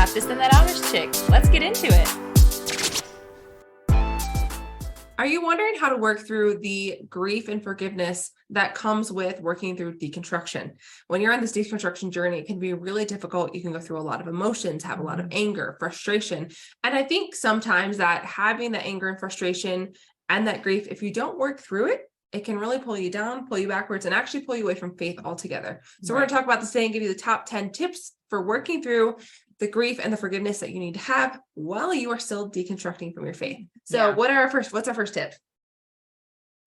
Baptists That Amish Chick. Let's get into it. Are you wondering how to work through the grief and forgiveness that comes with working through deconstruction? When you're on this deconstruction journey, it can be really difficult. You can go through a lot of emotions, have a lot of anger, frustration. And I think sometimes that having the anger and frustration and that grief, if you don't work through it, it can really pull you down, pull you backwards, and actually pull you away from faith altogether. So we're going to talk about this today and give you the top 10 tips for working through the grief and the forgiveness that you need to have while you are still deconstructing from your faith. So what's our first tip?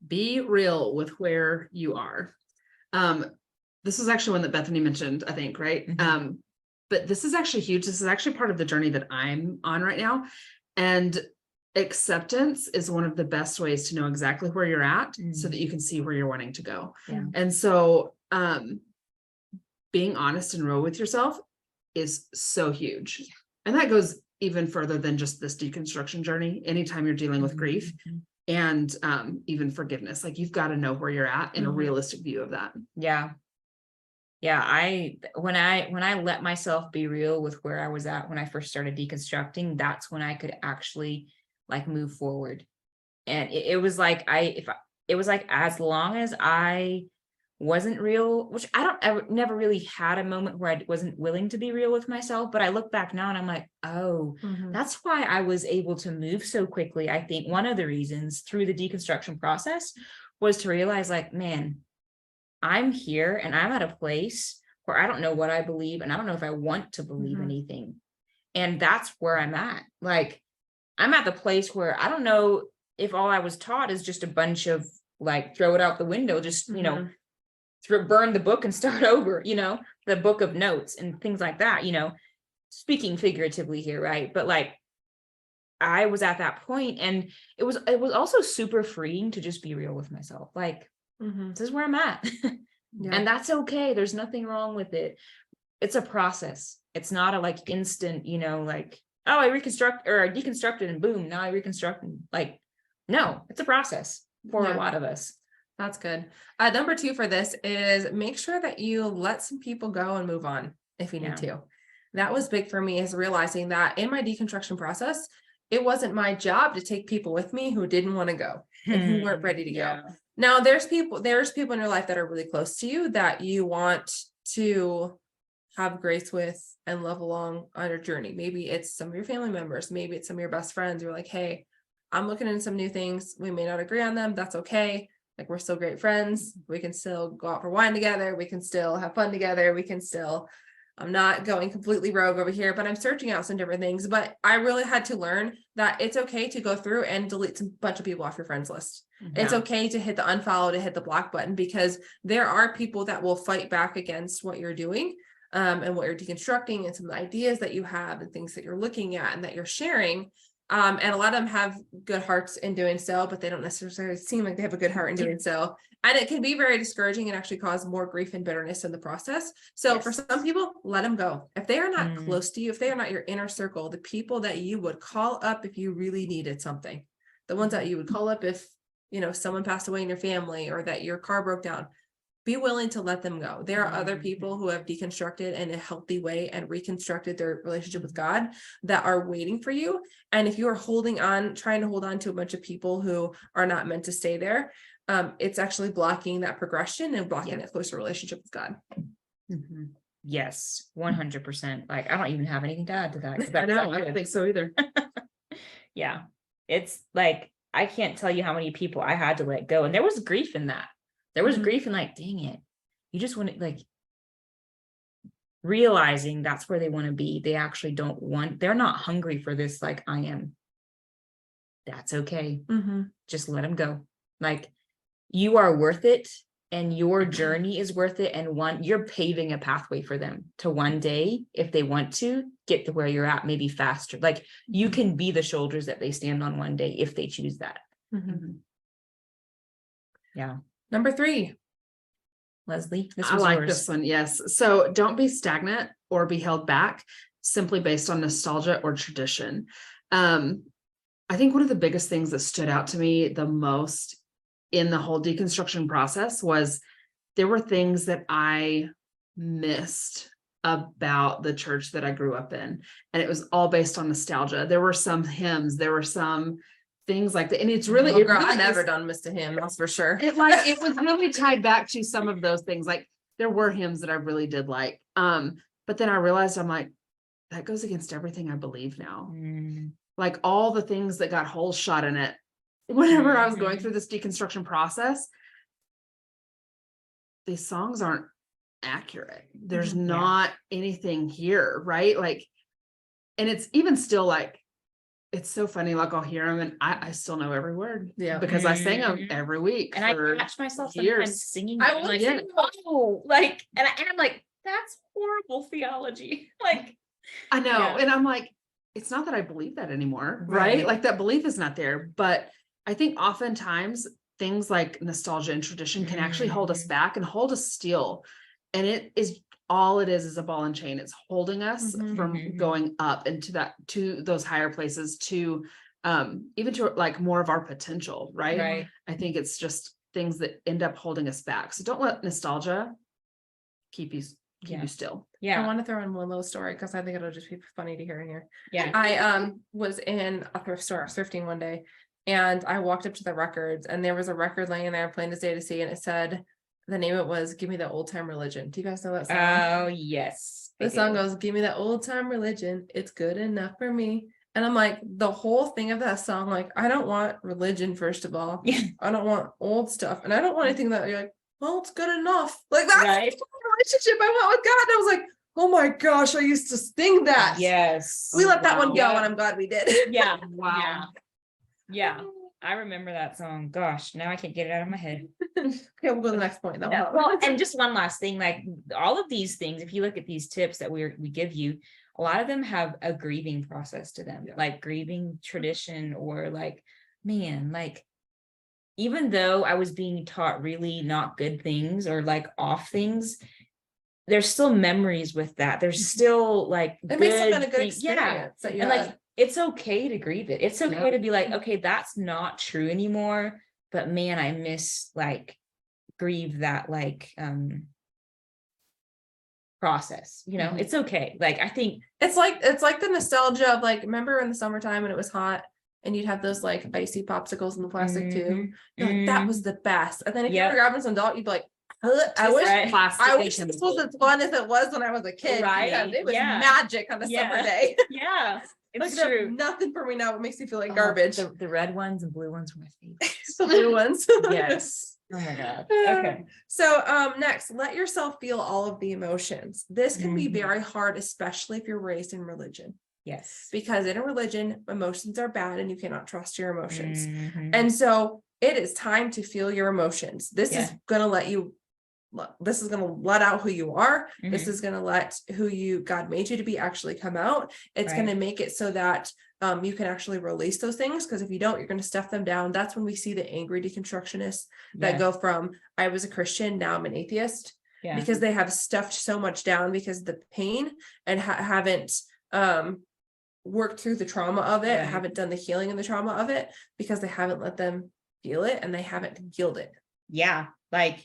Be real with where you are. This is actually one that Bethany mentioned, I think, right? Mm-hmm. But this is actually huge. This is actually part of the journey that I'm on right now. And acceptance is one of the best ways to know exactly where you're at so that you can see where you're wanting to go. Yeah. And so being honest and real with yourself is so huge. And that goes even further than just this deconstruction journey. Anytime you're dealing with grief and even forgiveness, like you've got to know where you're at in a realistic view of that. Yeah. When I let myself be real with where I was at when I first started deconstructing, that's when I could actually like move forward. And it was like as long as I wasn't real, which never really had a moment where I wasn't willing to be real with myself, but I look back now and I'm like, oh, that's why I was able to move so quickly. I think one of the reasons through the deconstruction process was to realize like, man, I'm here and I'm at a place where I don't know what I believe and I don't know if I want to believe anything. And that's where I'm at. Like, I'm at the place where I don't know if all I was taught is just a bunch of like, throw it out the window, just, burn the book and start over, the book of notes and things like that, speaking figuratively here, right? But like, I was at that point and it was also super freeing to just be real with myself. Like, this is where I'm at. And that's okay. There's nothing wrong with it. It's a process. It's not a like instant, like, oh, I deconstructed and boom, now I reconstruct. Like, no, it's a process for a lot of us. That's good. Number 2 for this is make sure that you let some people go and move on if you need to. That was big for me, is realizing that in my deconstruction process, it wasn't my job to take people with me who didn't want to go and who weren't ready to go. Now there's people in your life that are really close to you that you want to have grace with and love along on your journey. Maybe it's some of your family members, maybe it's some of your best friends. You're like, hey, I'm looking into some new things. We may not agree on them. That's okay. Like, we're still great friends. We can still go out for wine together. We can still have fun together. I'm not going completely rogue over here, but I'm searching out some different things. But I really had to learn that it's okay to go through and delete some bunch of people off your friends list. It's okay to hit the unfollow, to hit the block button, because there are people that will fight back against what you're doing and what you're deconstructing and some of the ideas that you have and things that you're looking at and that you're sharing. And a lot of them have good hearts in doing so, but they don't necessarily seem like they have a good heart in doing so. And it can be very discouraging and actually cause more grief and bitterness in the process. So for some people, let them go. If they are not close to you, if they are not your inner circle, the people that you would call up if you really needed something, the ones that you would call up if, someone passed away in your family or that your car broke down, be willing to let them go. There are other people who have deconstructed in a healthy way and reconstructed their relationship with God that are waiting for you. And if you are trying to hold on to a bunch of people who are not meant to stay there, it's actually blocking that progression and blocking a closer relationship with God. Yes, 100%. Like, I don't even have anything to add to that. I know, I don't think so either. Yeah. It's like, I can't tell you how many people I had to let go. And there was grief in that. There was grief in like, dang it. You just want to like realizing that's where they want to be. They actually they're not hungry for this like I am. That's okay. Just let them go. Like, you are worth it and your journey is worth it. And you're paving a pathway for them to one day, if they want to get to where you're at, maybe faster. Like, you can be the shoulders that they stand on one day if they choose that. Yeah. Number 3. Leslie, I like this one. Yes. So don't be stagnant or be held back simply based on nostalgia or tradition. I think one of the biggest things that stood out to me the most in the whole deconstruction process was there were things that I missed about the church that I grew up in. And it was all based on nostalgia. There were some hymns, there were some things like that. And it's really, Oh, girl, really I never done Mr. Him, that's for sure. it was really tied back to some of those things. Like there were hymns that I really did like. But then I realized I'm like, that goes against everything I believe now. Like all the things that got holes shot in it. Whenever I was going through this deconstruction process, these songs aren't accurate. There's not anything here, right? Like, and it's even still like, it's so funny. Like I'll hear them and I still know every word. Yeah. Because I sing them every week. And I catch myself sometimes years. singing. I I'm will like, sing oh, like, and I'm like, that's horrible theology. Like, I know. Yeah. And I'm like, it's not that I believe that anymore, Right. right? Like that belief is not there. But I think oftentimes things like nostalgia and tradition can actually hold us back and hold us still. And it is all it is a ball and chain. It's holding us from going up into that, to those higher places, to even to like more of our potential, right? right. I think it's just things that end up holding us back. So don't let nostalgia keep you still. I Yeah. want to throw in one little story because I think it'll just be funny to hear in here. Yeah. I was in a thrift store thrifting one day, and I walked up to the records, and there was a record laying there, Plain as Day to See, and it said, the name of it was Give Me the Old Time Religion. Do you guys know that song? Oh, yes. The song goes, give me that old time religion, it's good enough for me. And I'm like, the whole thing of that song, like, I don't want religion, first of all. Yeah. I don't want old stuff. And I don't want anything that you're like, well, it's good enough. Like that's Right. the relationship I want with God. And I was like, oh my gosh, I used to sing that. Yes. We let that one go, Yeah. and I'm glad we did. Yeah. Wow. Yeah. I remember that song. Gosh, now I can't get it out of my head. Okay, we'll go to the next point though. No, well, and just one last thing, like all of these things, if you look at these tips that we give you, a lot of them have a grieving process to them, like grieving tradition, or like, man, like, even though I was being taught really not good things or like off things, there's still memories with that. There's still like It makes it a good things. experience. That you And had. like, it's okay to grieve it. It's okay to be like, okay, that's not true anymore. But man, I miss like grieve that like process, you know. It's okay. Like I think it's like the nostalgia of like, remember in the summertime when it was hot and you'd have those like icy popsicles in the plastic tube. You're like, that was the best. And then if you were grabbing some adult, you'd be like, I wish this was as fun as it was when I was a kid. Right. Because it was magic on a summer day. Yeah, it's like, true. Nothing for me now. It makes me feel like garbage. The red ones and blue ones were my favorite. The blue ones. Yes. Oh my God. Okay. So next, let yourself feel all of the emotions. This can be very hard, especially if you're raised in religion. Yes. Because in a religion, emotions are bad and you cannot trust your emotions. And so it is time to feel your emotions. This is going to let you, this is going to let out who you are. This is going to let who God made you to be actually come out. It's going to make it so that you can actually release those things. Because if you don't, you're going to stuff them down. That's when we see the angry deconstructionists that go from, I was a Christian, now I'm an atheist. Because they have stuffed so much down because of the pain and haven't worked through the trauma of it, haven't done the healing and the trauma of it, because they haven't let them feel it and they haven't healed it. Yeah. Like,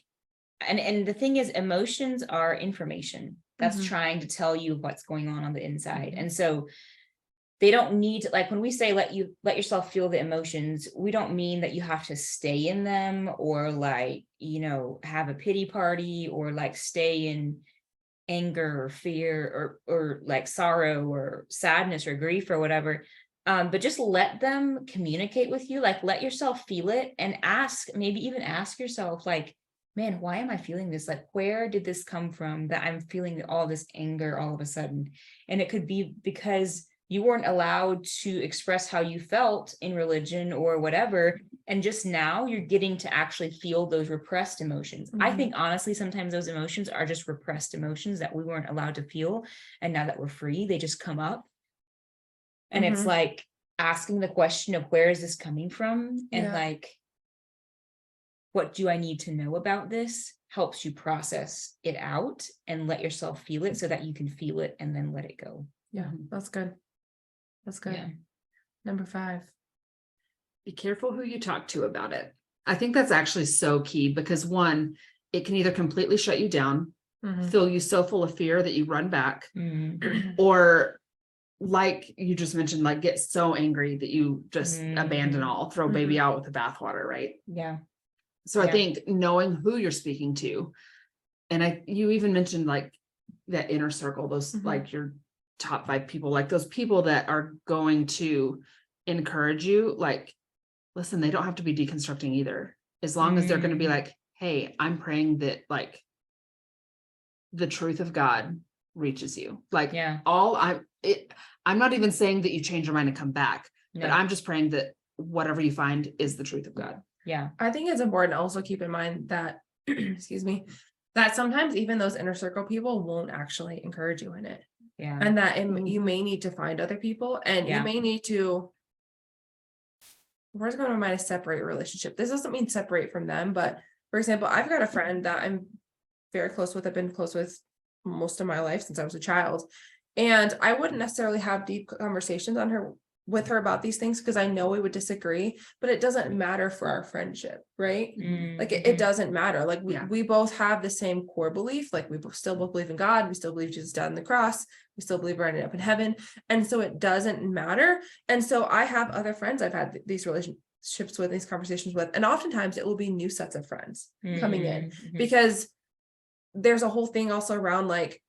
and the thing is, emotions are information that's trying to tell you what's going on the inside. And so they don't need to, like, when we say let yourself feel the emotions, we don't mean that you have to stay in them or like, you know, have a pity party or like stay in anger or fear or like sorrow or sadness or grief or whatever. But just let them communicate with you, like let yourself feel it and maybe even ask yourself like, man, why am I feeling this? Like, where did this come from that I'm feeling all this anger all of a sudden? And it could be because you weren't allowed to express how you felt in religion or whatever. And just now you're getting to actually feel those repressed emotions. I think honestly, sometimes those emotions are just repressed emotions that we weren't allowed to feel. And now that we're free, they just come up. And it's like asking the question of where is this coming from? And like, what do I need to know about this? Helps you process it out and let yourself feel it so that you can feel it and then let it go. Yeah, that's good. That's good. Yeah. Number 5. Be careful who you talk to about it. I think that's actually so key because one, it can either completely shut you down fill you so full of fear that you run back, Mhm. or like you just mentioned, like get so angry that you just abandon all, throw baby out with the bathwater, right? Yeah. So I Yeah. think knowing who you're speaking to, and you even mentioned like that inner circle, those like your top 5 people, like those people that are going to encourage you, like, listen, they don't have to be deconstructing either. As long as they're going to be like, hey, I'm praying that like the truth of God reaches you. Like Yeah. I'm not even saying that you change your mind and come back, but No. I'm just praying that whatever you find is the truth of God. Yeah. I think it's important to also keep in mind that, excuse me, that sometimes even those inner circle people won't actually encourage you in it. Yeah. And that you may need to find other people, and you may need to, where's going to mind to separate a relationship. This doesn't mean separate from them, but for example, I've got a friend that I'm very close with. I've been close with most of my life since I was a child. And I wouldn't necessarily have deep conversations with her about these things because I know we would disagree, but it doesn't matter for our friendship, right? Like it doesn't matter. Like we both have the same core belief. Like we still both believe in God. We still believe Jesus died on the cross. We still believe we're ending up in heaven. And so it doesn't matter. And so I have other friends I've had these relationships with, these conversations with, and oftentimes it will be new sets of friends coming in because there's a whole thing also around like,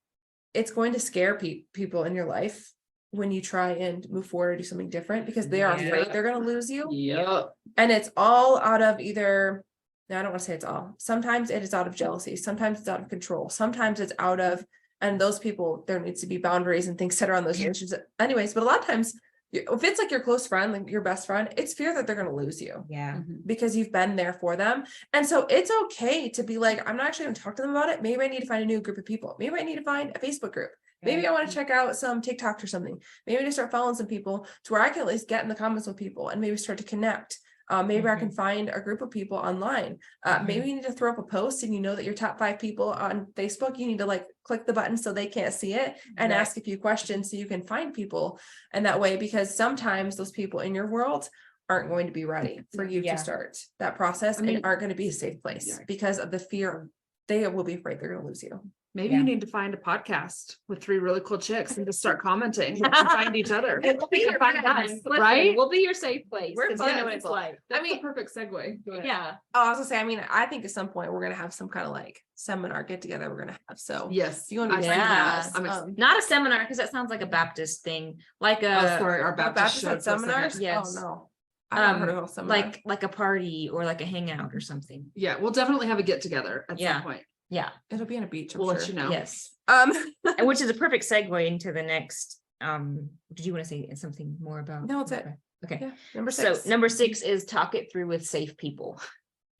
it's going to scare people in your life when you try and move forward or do something different because they are afraid they're going to lose you. Yep. And it's all out of either, now I don't want to say it's all, sometimes it is out of jealousy. Sometimes it's out of control. Sometimes it's out of, and those people, there needs to be boundaries and things set around those relationships anyways. But a lot of times if it's like your close friend, like your best friend, it's fear that they're going to lose you. Yeah. Because you've been there for them. And so it's okay to be like, I'm not actually going to talk to them about it. Maybe I need to find a new group of people. Maybe I need to find a Facebook group. Maybe I want to check out some TikTok or something. Maybe I need to start following some people to where I can at least get in the comments with people and maybe start to connect. Maybe I can find a group of people online. Maybe you need to throw up a post and you know that your top 5 people on Facebook, you need to like click the button so they can't see it and ask a few questions so you can find people in that way, because sometimes those people in your world aren't going to be ready for you to start that process and aren't going to be a safe place because of the fear. They will be afraid they're going to lose you. Maybe you need to find a podcast with 3 really cool chicks and just start commenting and find each other. We'll be your Find friends. us, Listen, right? We'll be your safe place. We're 'Cause we know fun what it's people. like. That's a perfect segue. Yeah. Oh, I was gonna say, I mean, I think at some point we're gonna have some kind of like seminar get together we're gonna have. So Yes. if you want to be Yeah. Not a seminar, because that sounds like a Baptist thing. Like sorry, our Baptist at seminars? Yes. Oh no. I haven't heard of a seminar. like a party or like a hangout or something. Yeah, we'll definitely have a get together at some point. Yeah. It'll be on a beach. We'll let you know. Yes. And which is a perfect segue into the next. Did you want to say something more about? No, it's it. Okay. Yeah. Number 6. So number 6 is talk it through with safe people.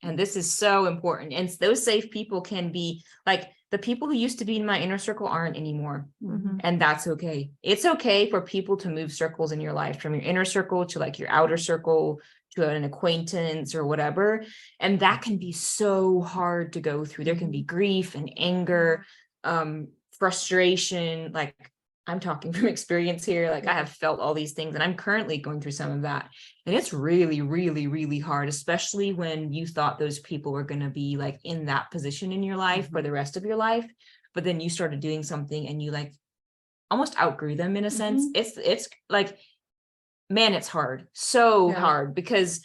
And this is so important. And those safe people can be like the people who used to be in my inner circle aren't anymore. And that's okay. It's okay for people to move circles in your life, from your inner circle to like your outer circle to an acquaintance or whatever. And that can be so hard to go through. There can be grief and anger, frustration. Like I'm talking from experience here. Like I have felt all these things and I'm currently going through some of that. And it's really, really, really hard, especially when you thought those people were going to be like in that position in your life for the rest of your life. But then you started doing something and you like almost outgrew them in a sense. It's like, man, it's hard. So hard because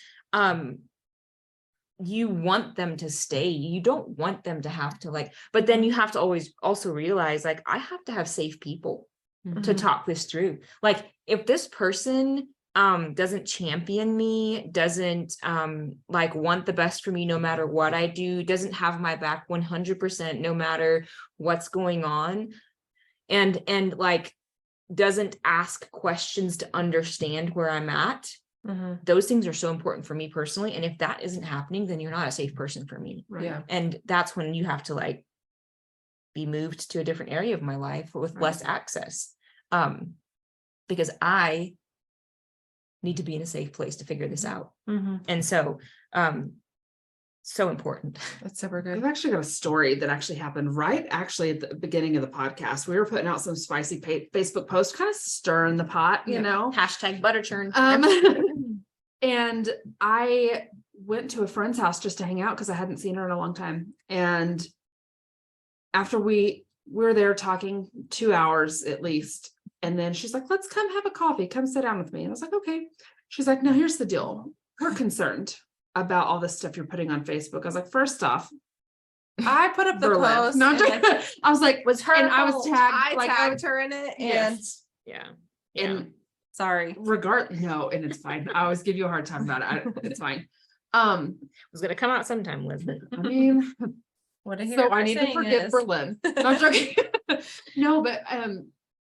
you want them to stay. You don't want them to have to like, but then you have to always also realize like, I have to have safe people to talk this through. Like if this person doesn't champion me, doesn't like want the best for me no matter what I do, doesn't have my back 100% no matter what's going on, and like doesn't ask questions to understand where I'm at, those things are so important for me personally. And if that isn't happening, then you're not a safe person for me. Right. Yeah. And that's when you have to like be moved to a different area of my life with less access. Because I need to be in a safe place to figure this out. And so, so important. That's super good. I've actually got a story that actually happened right actually at the beginning of the podcast. We were putting out some spicy Facebook posts, kind of stirring the pot, you know. Hashtag Butterchurn. And I went to a friend's house just to hang out because I hadn't seen her in a long time. And after we were there talking 2 hours at least. And then she's like, let's come have a coffee. Come sit down with me. And I was like, okay. She's like, now here's the deal. We're concerned about all this stuff you're putting on Facebook. I was like, first off, I put up the Berlin. post. No, I'm and joking. I was like, Was her and I was fault. tagged. I like, tagged her in it, and yes. Yeah. And sorry. no, and it's fine. I always give you a hard time about it. It's fine. It was gonna come out sometime, Elizabeth. I mean, What I hear so I her need to saying forgive is- Berlin. No, I'm joking. No, but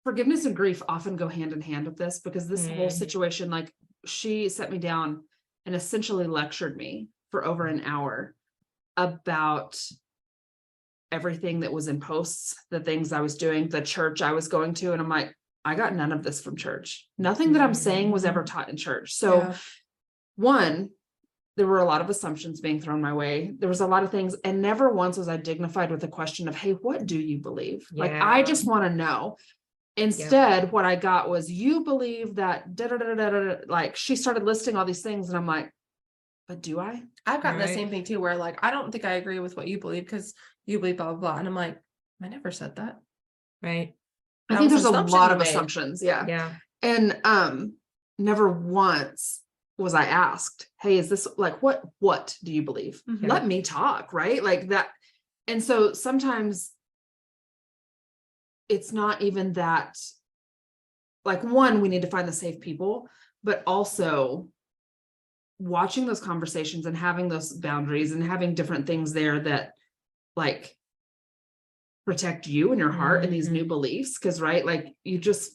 forgiveness and grief often go hand in hand with this, because this whole Mhm. situation, like, she set me down and essentially lectured me for over an hour about everything that was in posts, the things I was doing, the church I was going to. And I'm like, I got none of this from church. Nothing that I'm saying was ever taught in church. So Yeah. one, there were a lot of assumptions being thrown my way. There was a lot of things, and never once was I dignified with the question of, hey, what do you believe? Like, I Yeah. just want to know. Instead, what I got was, you believe that da, da, da, da, da, da. Like, she started listing all these things, and I'm like, but do I? I've gotten the Right. same thing too, where like, I don't think I agree with what you believe because you believe blah, blah, blah. And I'm like, I never said that. Right. I That think was there's an a assumption lot you of made. assumptions. Yeah. Yeah. And never once was I asked, hey, is this like, what do you believe? Mhm. Let me talk, right? Like that. And so sometimes it's not even that, like, one, we need to find the safe people, but also watching those conversations and having those boundaries and having different things there that like protect you and your heart and these new beliefs. Cause right, like, you just,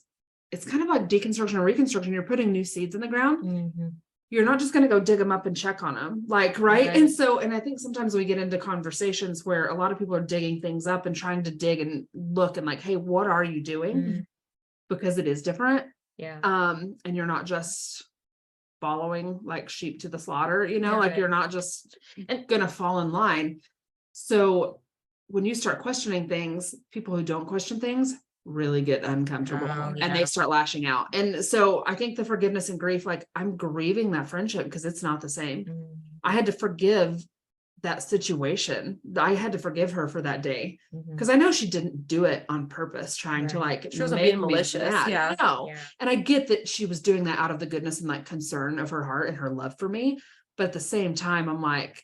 it's kind of like deconstruction and reconstruction. You're putting new seeds in the ground. Mhm. You're not just going to go dig them up and check on them, like, right? Right. And so, and I think sometimes we get into conversations where a lot of people are digging things up and trying to dig and look and like, hey, what are you doing? Mhm. Because it is different. Yeah. And you're not just following like sheep to the slaughter, you know, Yeah. like, you're not just gonna fall in line. So when you start questioning things, people who don't question things really get uncomfortable Oh, and they yeah. start lashing out. And so I think the forgiveness and grief, like, I'm grieving that friendship because it's not the same. Mhm. I had to forgive that situation. I had to forgive her for that day Mhm. because I know she didn't do it on purpose, trying to Right. like She wasn't make being me malicious, mad. yeah. No. Yeah. And I get that she was doing that out of the goodness and like concern of her heart and her love for me. But at the same time, I'm like,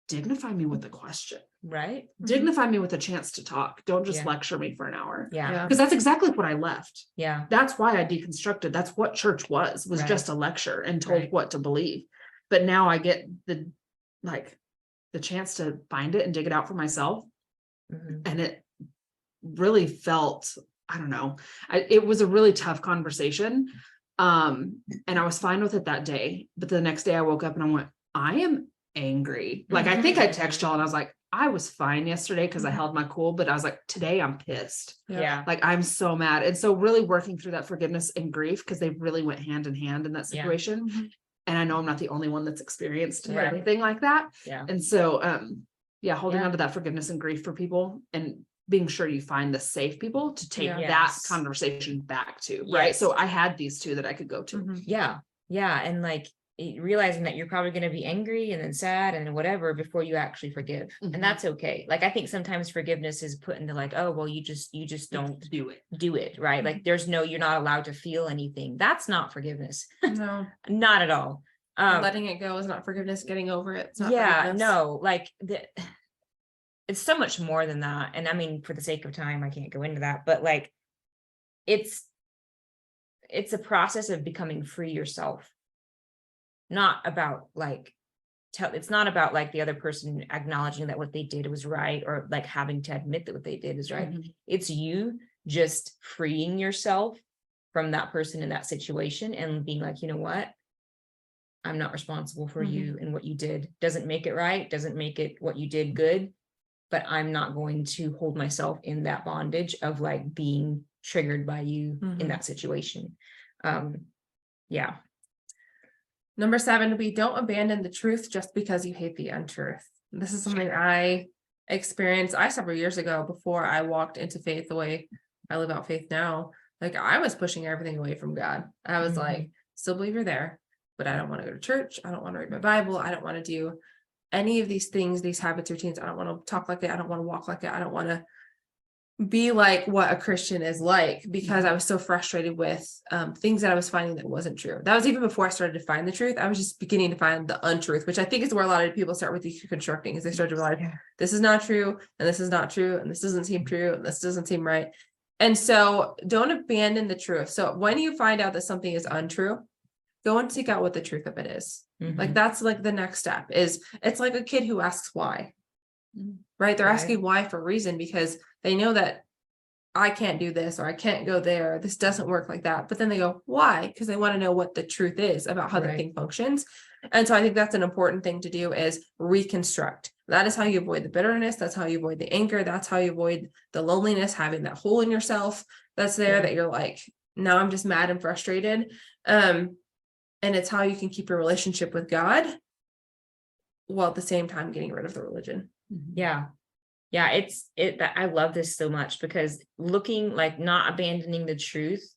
dignify me with a question. Right. Dignify me with a chance to talk. Don't just Yeah. lecture me for an hour. Yeah. Yeah. Because that's exactly what I left. Yeah. That's why I deconstructed. That's what church was Right. just a lecture and told Right. what to believe. But now I get the chance to find it and dig it out for myself. Mhm. And it really felt, I don't know, it was a really tough conversation. And I was fine with it that day. But the next day I woke up and I went, I am angry. Like, I think I texted y'all and I was like, I was fine yesterday because I held my cool, but I was like, today I'm pissed. Yeah. Like, I'm so mad. And so really working through that forgiveness and grief, because they really went hand in hand in that Yeah. situation. Mhm. And I know I'm not the only one that's experienced Right. anything like that. Yeah. And so, holding Yeah. on to that forgiveness and grief for people and being sure you find the safe people to take Yeah. that Yes. conversation back to, right? Yes. So I had these two that I could go to. Mhm. Yeah. Yeah. And like realizing that you're probably going to be angry and then sad and whatever before you actually forgive. Mhm. And that's okay. Like, I think sometimes forgiveness is put into like, oh, well, you just don't do it. do it. Right. Like, you're not allowed to feel anything. That's not forgiveness. No, Not at all. letting it go is not forgiveness. Getting over it. It's not Yeah, forgiveness. no, like it's so much more than that. And I mean, for the sake of time, I can't go into that, but like, it's a process of becoming free yourself. Not about like, it's not about like the other person acknowledging that what they did was right, or like having to admit that what they did is right. Mhm. It's you just freeing yourself from that person in that situation and being like, you know what? I'm not responsible for you and what you did. Doesn't make it right. Doesn't make it what you did good. But I'm not going to hold myself in that bondage of like being triggered by you in that situation. Yeah. Number 7, we don't abandon the truth just because you hate the untruth. This is something I experienced several years ago before I walked into faith the way I live out faith now. Like, I was pushing everything away from God. I was like, still believe you're there, but I don't want to go to church. I don't want to read my Bible. I don't want to do any of these things, these habits, routines. I don't want to talk like it. I don't want to walk like it. I don't want to be like what a Christian is like, because I was so frustrated with things that I was finding that wasn't true. That was even before I started to find the truth. I was just beginning to find the untruth, which I think is where a lot of people start with deconstructing, is they start to realize this is not true, and this is not true, and this doesn't seem true, and this doesn't seem right. And so don't abandon the truth. So when you find out that something is untrue, go and seek out what the truth of it is. Like that's like the next step. Is it's like a kid who asks why, right? They're asking why for a reason, because they know that I can't do this, or I can't go there, this doesn't work like that. But then they go, why? Because they want to know what the truth is about how the thing functions. And so I think that's an important thing to do, is reconstruct. That is how you avoid the bitterness. That's how you avoid the anger. That's how you avoid the loneliness, having that hole in yourself that's there that you're like, now I'm just mad and frustrated. And it's how you can keep your relationship with God while at the same time getting rid of the religion. Yeah. I love this so much, because looking, like, not abandoning the truth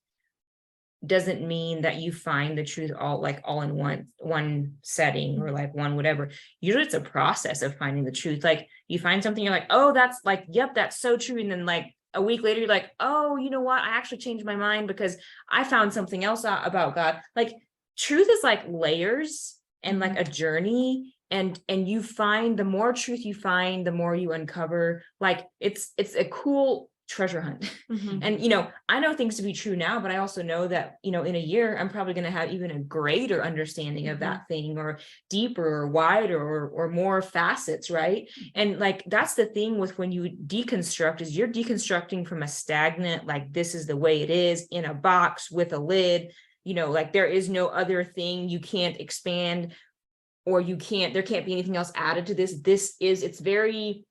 doesn't mean that you find the truth all in one setting, or like one whatever. Usually it's a process of finding the truth. Like, you find something, you're like, oh, that's like, yep, that's so true. And then like a week later, you're like, oh, you know what? I actually changed my mind because I found something else out about God. Like, truth is like layers and like a journey. And you find, the more truth you find, the more you uncover. Like, it's a cool treasure hunt. And, I know things to be true now, but I also know that, in a year, I'm probably going to have even a greater understanding of that thing, or deeper or wider, or more facets. Right. And like, that's the thing with when you deconstruct, is you're deconstructing from a stagnant, like, this is the way it is in a box with a lid, like there is no other thing. You can't expand, or there can't be anything else added to this. It's very,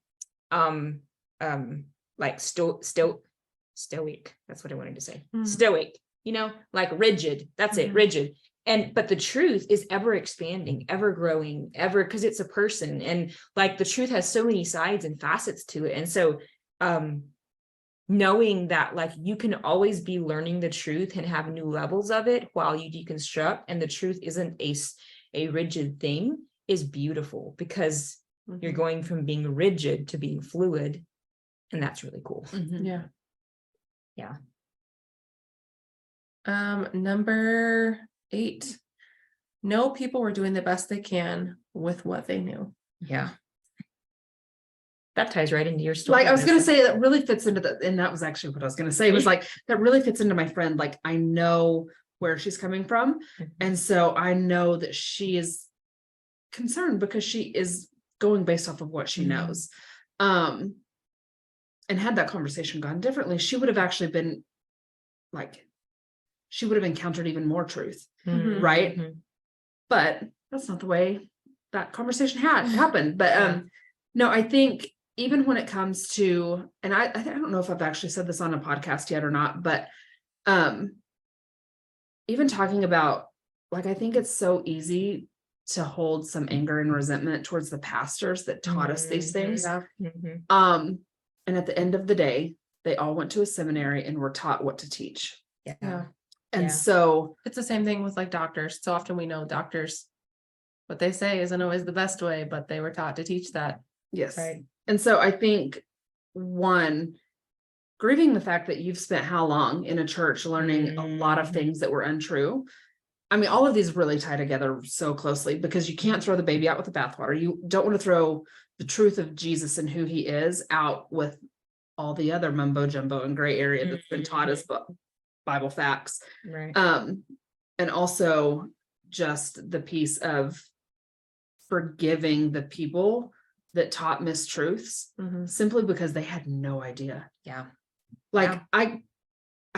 like stoic. That's what I wanted to say. Stoic, like rigid. That's it, rigid. But the truth is ever expanding, ever growing, because it's a person. And like, the truth has so many sides and facets to it. And so, knowing that, like, you can always be learning the truth and have new levels of it while you deconstruct, and the truth isn't a rigid thing, is beautiful, because you're going from being rigid to being fluid. And that's really cool. Yeah. Number 8, know people were doing the best they can with what they knew. Yeah. That ties right into your story. Like, I was going to say, that really fits into and that was actually what I was going to say, was like, that really fits into my friend. Like, I know where she's coming from. And so I know that she is concerned, because she is going based off of what she knows. And had that conversation gone differently, she would have actually been like, she would have encountered even more truth. Right. But that's not the way that conversation happened. But no, I think even when it comes to, and I don't know if I've actually said this on a podcast yet or not, but even talking about, like, I think it's so easy to hold some anger and resentment towards the pastors that taught us these things. And at the end of the day, they all went to a seminary and were taught what to teach. And so it's the same thing with like doctors. So often we know doctors, what they say isn't always the best way, but they were taught to teach that. Yes. Right. And so I think, one, grieving the fact that you've spent how long in a church learning a lot of things that were untrue. I mean, all of these really tie together so closely, because you can't throw the baby out with the bathwater. You don't want to throw the truth of Jesus and who he is out with all the other mumbo jumbo and gray area that's been taught as Bible facts. Right. And also just the piece of forgiving the people that taught mistruths simply because they had no idea. Like, I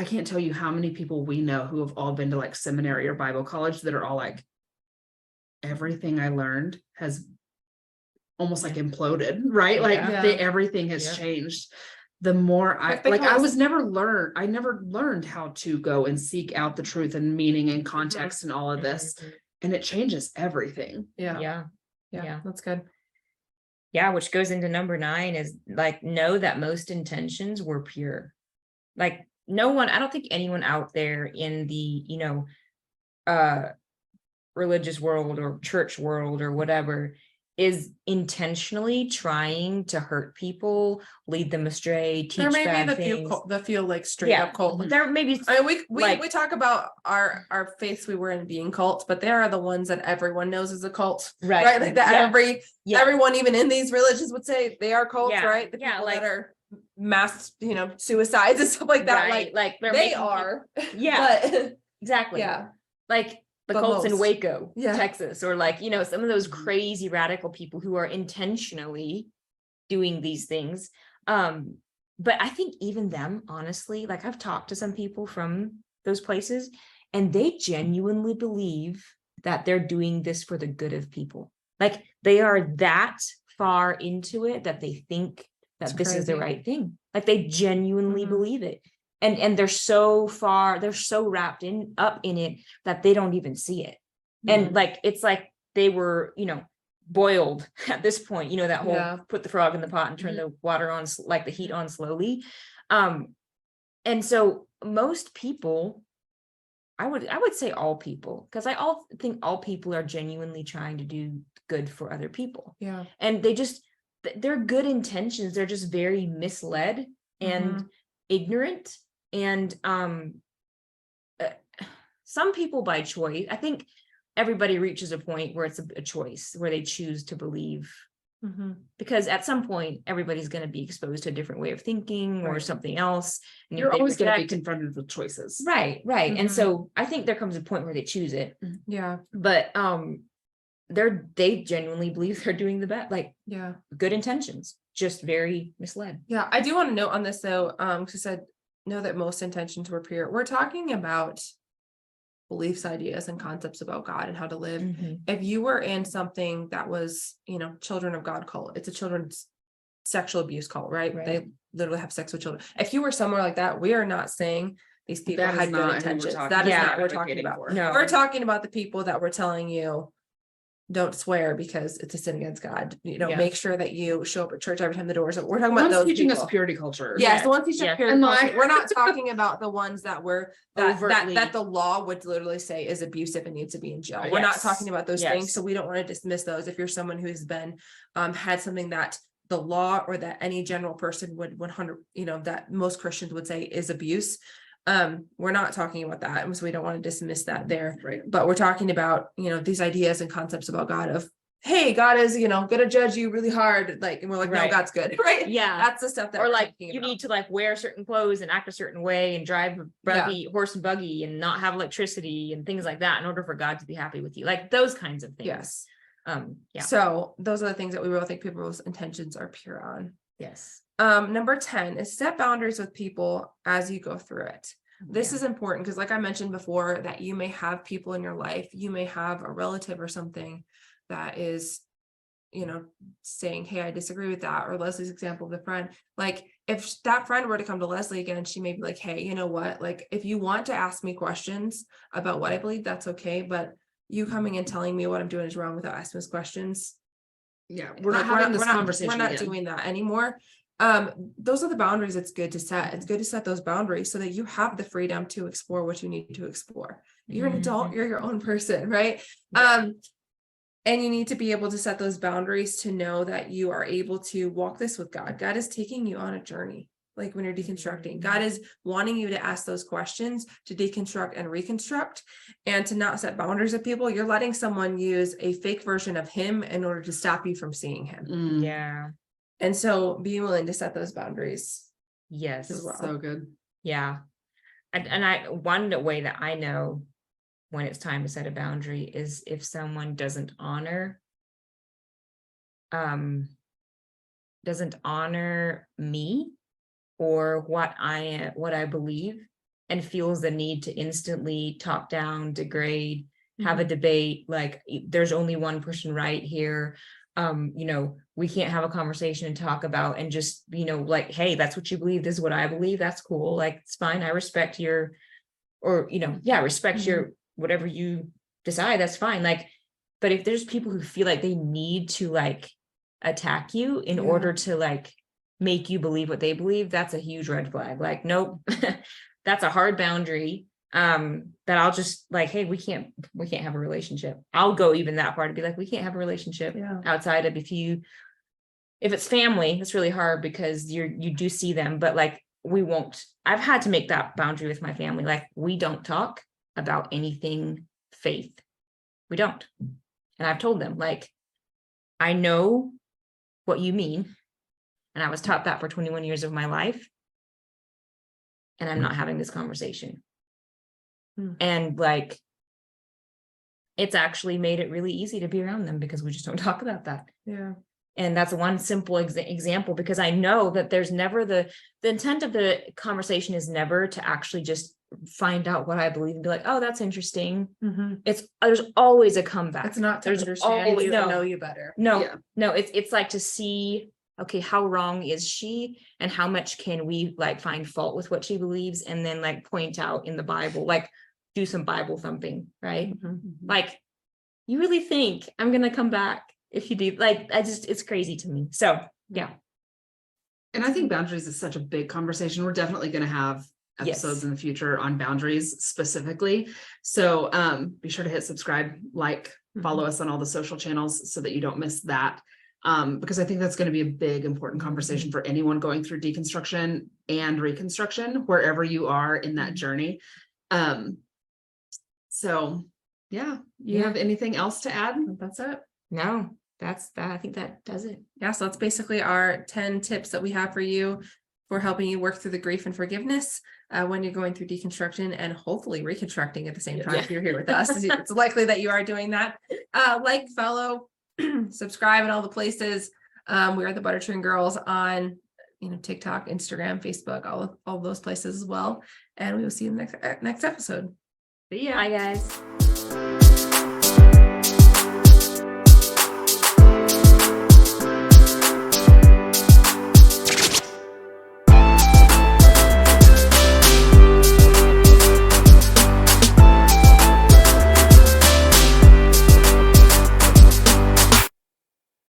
can't tell you how many people we know who have all been to like seminary or Bible college that are all like, everything I learned has almost like imploded, right? Like everything has changed. The more I never learned how to go and seek out the truth and meaning and context and all of this. And it changes everything. Yeah. That's good. Yeah. Which goes into number 9, is like, know that most intentions were pure. Like, I don't think anyone out there in the, religious world or church world or whatever is intentionally trying to hurt people, lead them astray, teach There may bad be things. the few like straight up cult. There may be. I mean, we like- we talk about our faiths we were in being cults, but there are the ones that everyone knows is a cult, right? Like that everyone, even in these religions, would say they are cults, right? The people that are mass, suicides and stuff like that, like they are, but exactly, like the cults in Waco, Texas, or like, some of those crazy radical people who are intentionally doing these things. But I think even them, honestly, like I've talked to some people from those places and they genuinely believe that they're doing this for the good of people. Like they are that far into it that they think that this is the right thing. Like they genuinely believe it. And they're so wrapped up in it that they don't even see it. And like, it's like they were, boiled at this point, that whole put the frog in the pot and turn the water on, like the heat on slowly. And so most people, I would say all people, because I think all people are genuinely trying to do good for other people. Yeah. And they're good intentions. They're just very misled and ignorant. And some people by choice, I think everybody reaches a point where it's a choice, where they choose to believe, because at some point everybody's going to be exposed to a different way of thinking or something else. And you're always going to be confronted with choices. Right. And so I think there comes a point where they choose it. Yeah. But they genuinely believe they're doing the best, like good intentions, just very misled. Yeah. I do want to note on this though, because I said, know that most intentions were pure. We're talking about beliefs, ideas, and concepts about God and how to live. If you were in something that was, Children of God cult, it's a children's sexual abuse cult, right? They literally have sex with children. If you were somewhere like that, we are not saying these people had good intentions. That is not what we're talking about. No. We're talking about the people that were telling you, don't swear because it's a sin against God. Make sure that you show up at church every time the doors open. We're talking about those teaching people. us purity culture. Yes, the ones teaching us purity culture. We're not talking about the ones that were that the law would literally say is abusive and needs to be in jail. We're not talking about those things, so we don't want to dismiss those. If you're someone who's been had something that the law or that any general person would 100, that most Christians would say is abuse. We're not talking about that, and so we don't want to dismiss that there. Right. But we're talking about, these ideas and concepts about God of, hey, God is, gonna judge you really hard. Like, and we're like, no, God's good. Right. Yeah. That's the stuff that, or like you need to like wear certain clothes and act a certain way and drive a horse and buggy and not have electricity and things like that in order for God to be happy with you. Like those kinds of things. Yes. So those are the things that we really think people's intentions are pure on. Yes. Number 10 is set boundaries with people as you go through it. This is important because, like I mentioned before, that you may have people in your life, you may have a relative or something that is, saying, hey, I disagree with that. Or Leslie's example of the friend, like if that friend were to come to Leslie again, she may be like, hey, you know what? Like, if you want to ask me questions about what I believe, that's okay. But you coming and telling me what I'm doing is wrong without asking us questions. Yeah. We're not having this conversation. We're not doing that anymore. Those are the boundaries it's good to set. It's good to set those boundaries so that you have the freedom to explore what you need to explore. You're an adult, you're your own person, right? And you need to be able to set those boundaries to know that you are able to walk this with God. God is taking you on a journey. Like when you're deconstructing, God is wanting you to ask those questions, to deconstruct and reconstruct, and to not set boundaries with people. You're letting someone use a fake version of him in order to stop you from seeing him. Yeah. And so being willing to set those boundaries. Yes. As well. So good. Yeah. And one way that I know when it's time to set a boundary is if someone doesn't honor me or what I believe, and feels the need to instantly talk down, degrade, have a debate, like there's only one person right here. We can't have a conversation and talk about and just, like, hey, that's what you believe, this is what I believe, that's cool, like it's fine, I respect your, or respect your whatever you decide, that's fine. Like, but if there's people who feel like they need to like attack you in order to like make you believe what they believe, that's a huge red flag. Like, nope. That's a hard boundary. that I'll just like, hey, we can't have a relationship. I'll go even that far to be like, we can't have a relationship outside of if it's family. It's really hard because you do see them, but like we won't. I've had to make that boundary with my family. Like we don't talk about anything faith. We don't. And I've told them, like, I know what you mean. And I was taught that for 21 years of my life. And I'm not having this conversation. And like, it's actually made it really easy to be around them because we just don't talk about that. Yeah. And that's one simple example, because I know that there's never the intent of the conversation is never to actually just find out what I believe and be like, oh, that's interesting. There's always a comeback. It's not to There's understand always, you no, and know you better. No, Yeah. no, it's like to see, okay, how wrong is she and how much can we like find fault with what she believes, and then like point out in the Bible, like do some Bible thumping, right? Like, you really think I'm gonna come back if you do? Like, it's crazy to me. So yeah. And I think boundaries is such a big conversation. We're definitely going to have episodes in the future on boundaries specifically. So be sure to hit subscribe, like, follow us on all the social channels so that you don't miss that. Because I think that's going to be a big, important conversation for anyone going through deconstruction and reconstruction, wherever you are in that journey. So yeah, you have anything else to add? That's it. No, that's that. I think that does it. Yeah. So that's basically our 10 tips that we have for you for helping you work through the grief and forgiveness when you're going through deconstruction and hopefully reconstructing at the same time. If you're here with us, it's likely that you are doing that. Like, follow, subscribe in all the places. We are the Butterchurn Girls on, TikTok, Instagram, Facebook, all those places as well. And we will see you in the next episode. Bye, guys.